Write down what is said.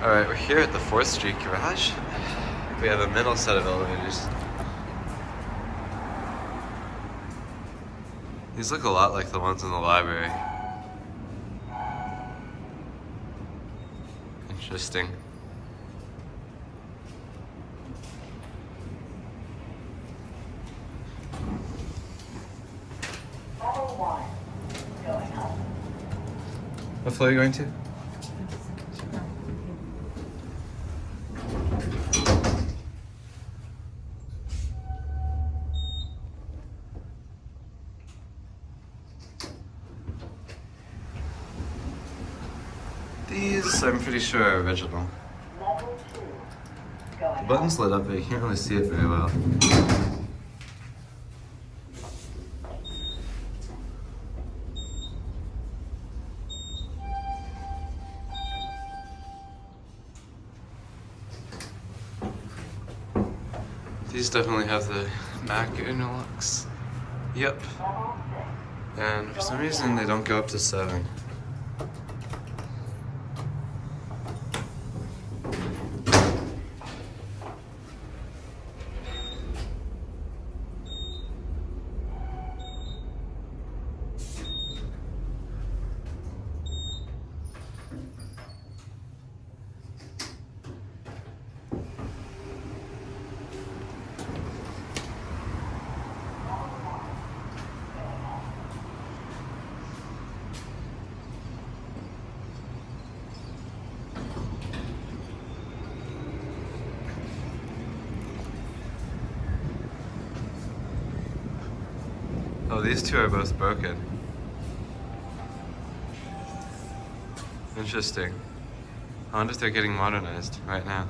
Alright, we're here at the 4th Street garage. We have a middle set of elevators. These look a lot like the ones in the library. Interesting. What floor are you going to? These, I'm pretty sure, are original. The button's lit up, but you can't really see it very well. These definitely have the Mac interlocks. Yep. And for some reason, they don't go up to 7. Oh, these two are both broken. Interesting. I wonder if they're getting modernized right now.